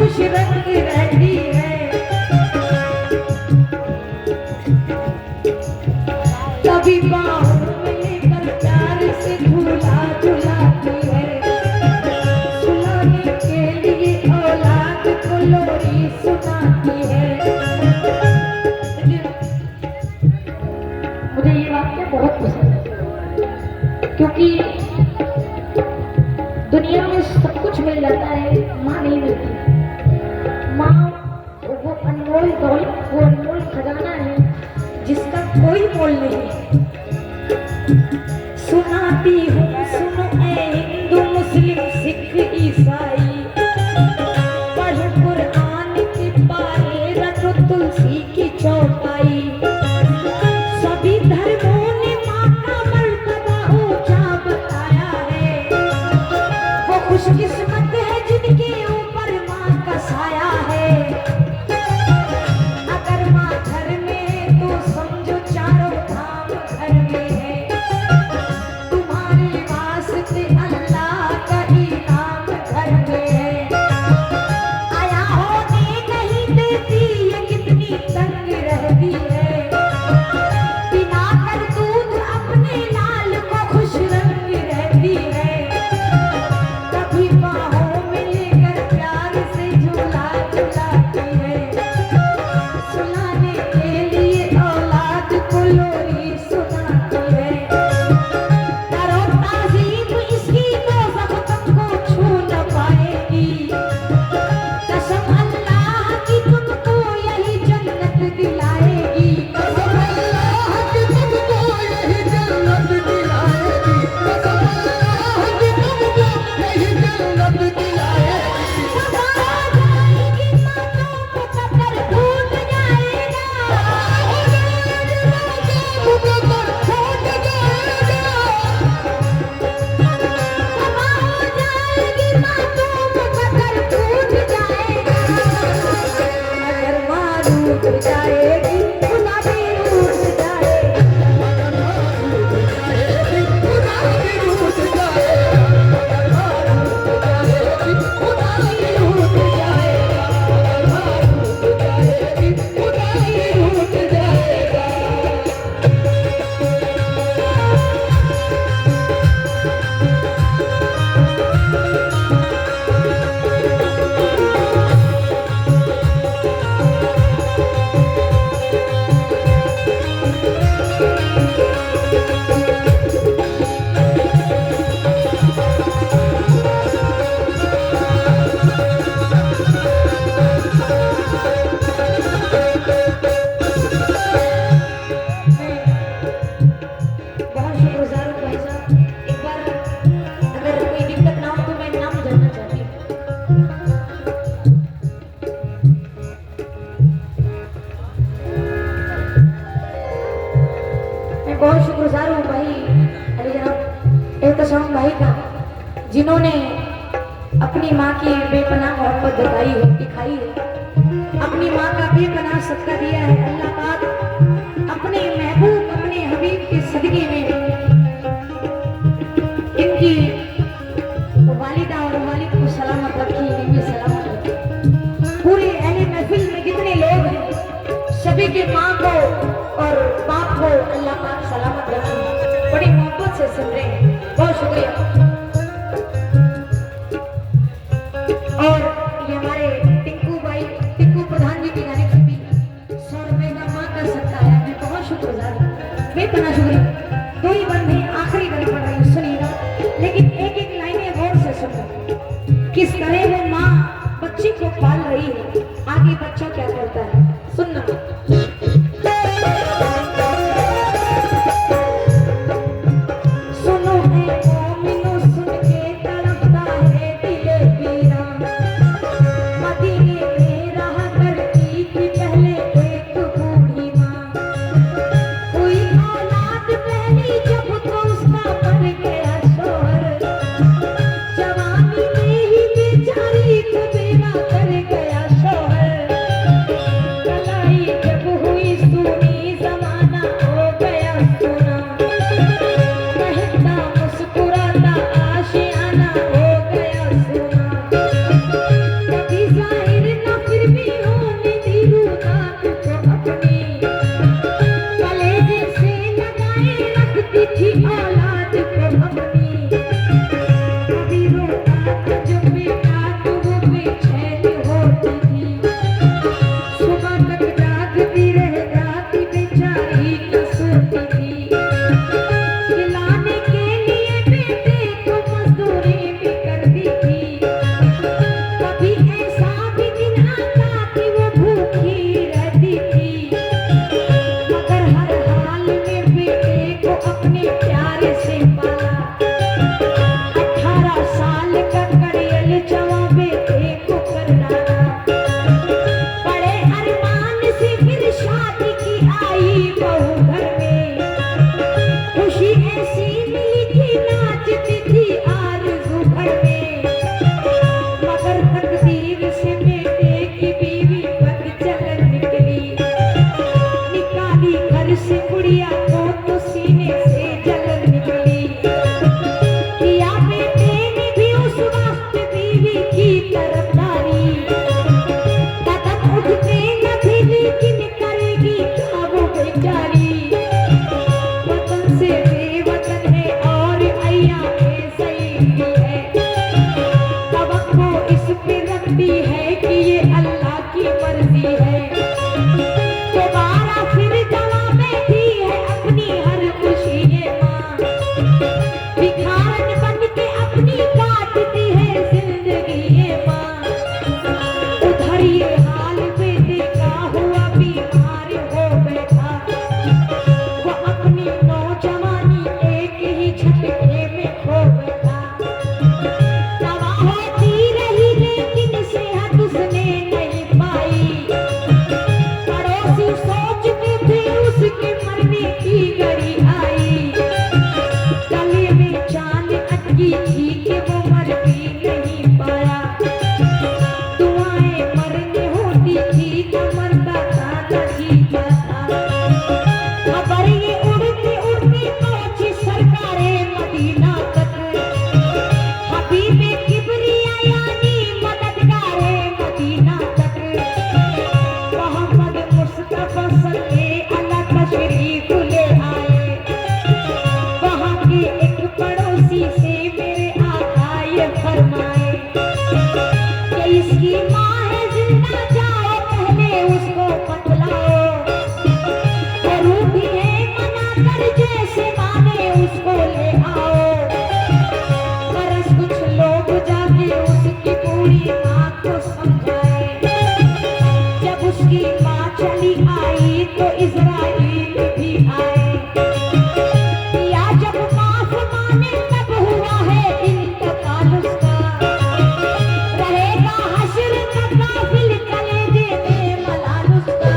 खुश रंग रहती है। कभी बाहों में लेकर प्यार से झूला झुलाती है। सुनाने के लिए औलाद को लोरी सुनाती है। मुझे ये वाक्य बहुत पसंद है, क्योंकि दुनिया में सब कुछ मिल जाता है, माँ नहीं मिलती। माँ वो अनमोल दौलत, वो अनमोल खजाना है जिसका कोई मोल नहीं। सुनाती हूँ सुनो ऐ हिंदू मुस्लिम सिख ईसाई, पढ़ कुरान के पाए रटो तुलसी की चौपाई। सभी धर्मों ने माँ का मर्तबा ऊंचा बताया है। वो खुशकिस्मत है जिनके ऊपर माँ का साया है। अगर माँ घर में तो समझो चारों धाम घर में है। तुम्हारे वास्ते अल्लाह का इनाम घर में है। आया होने नहीं देती ये कितनी तंग रहती है। पिला कर दूध अपने लाल को खुश रंग रहती है। कभी बाहों में लेकर प्यार से झूला झुलाती है। सुनाने के लिए औलाद को लोरी सुनाती है। करो ताज़ीम इसकी तो ज़ख्म को छू न पाएगी। कसम अल्लाह की तुमको यही जन्नत दिलाएगी। कसम अल्लाह की तुमको यही जन्नत दिलाएगी। कसम अल्लाह की तुमको यही जन्नत दिलाएगी। समा जाएगी मातों को कतर फूट जाएगा। हो जाएगी मातों को कतर फूट जाएगा। समा हो जाएगी मातों को कतर फूट जाएगा। अगर माँ रूठ जाएगी खुदा भी रूठ जाएगा। खुदा भी रूठ जाएगा। खुदा भी रूठ जाएगा। खुदा भी रूठ जाएगा। बहुत शुक्रगुजार हूँ भाई साहब। एक बार अगर कोई दिक्कत ना हो तो मैं नाम जानना चाहती हूँ। मैं बहुत शुक्रगुजार हूँ भाई अली जनाब एहतशाम भाई का, जिन्होंने अपनी माँ की बेपनाह मोहब्बत दिखाई है। अपनी माँ का बेपनाह सदका दिया है। अल्लाह पाक अपने महबूब अपने हबीब के सदके में इनकी वालिदा और वालिद को सलामत रखी, इन्हें भी सलामत रखी। पूरे अहले महफिल में जितने लोग हैं सभी के माँ को और बाप को अल्लाह पाक सलामत रखे। बड़ी मोहब्बत से सुन रहे हैं, बहुत शुक्रिया। और ये हमारे टिंकू भाई, टिंकू प्रधान जी की गाने की भी 100 रुपए का माँ का सदका है। मैं बहुत शुक्रगुजार हूँ, बेपनाह शुक्रिया। दो ही बंद है, आखिरी बंद पड़ रही है, सुनिएगा, लेकिन एक एक लाइनें गौर से सुनो। किस तरह वो माँ बच्ची को पाल रही है, आगे बच्चा क्या करता है, सुनना। सुनो है मोमिनो सुन के तड़पता है दिले पीरा। मदीने में रहा करती थी पहले एक बूढ़ी माँ। कोई औलाद पहली जब तो उसका बन गया शोहर। जवानी में ही बेचारी को बेरा कर गया शोहर। समझाए। जब उसकी माँ चली आई तो इज़राइल भी आए। या जब माफ माने तब हुआ है इंतकाल उसका। रहेगा हश्र का काफिल कलेजे में मलाल उसका।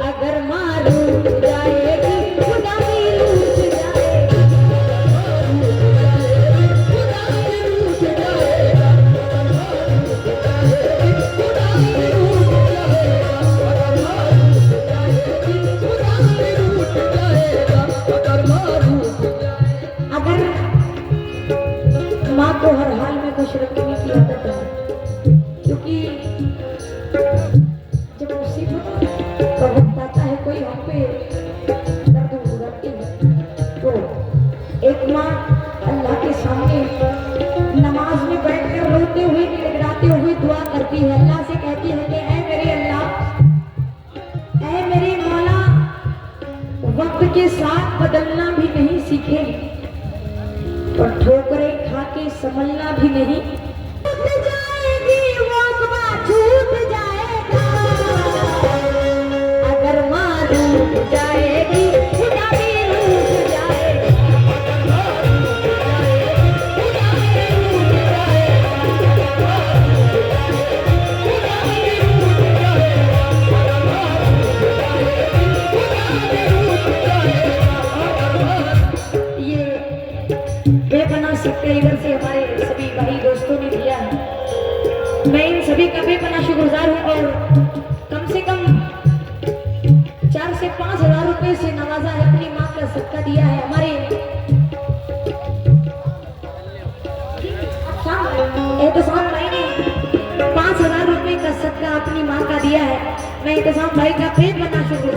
अगर माँ रूठ जाएगी खुदा भी रूठ जाएगा। अगर माँ को हर हाल में खुश रखने की आदत है, क्योंकि जब मुसीबत का वक्त आता है कोई हम पे दर्द गुजरती है, तो एक माँ अल्लाह के सामने नमाज में बैठकर रोते हुए गिड़गिड़ाते हुए दुआ करती है। अल्लाह से कहती है कि ऐ मेरे अल्लाह, ऐ मेरे मौला, वक्त के साथ बदलना भी नहीं सीखे और ठोकरें खा के संभलना भी नहीं। टूट जाएगी वो अक़बा छूट जाएगा। अगर माँ रूठ जाएगी खुदा भी रूठ जाएगा। ये बेपनाह सिक्के इधर से हमारे सभी भाई दोस्तों ने दिया है। मैं इन सभी का बेपनाह शुक्रगुजार हूँ और कम से कम 4 से 5 हज़ार रुपए से नवाजा है, अपनी माँ का सदका दिया है। हमारे एहतसाम भाई ने 5 हज़ार रुपए का सदका अपनी माँ का दिया है। मैं एहतसाम भाई का बेपनाह शुक्र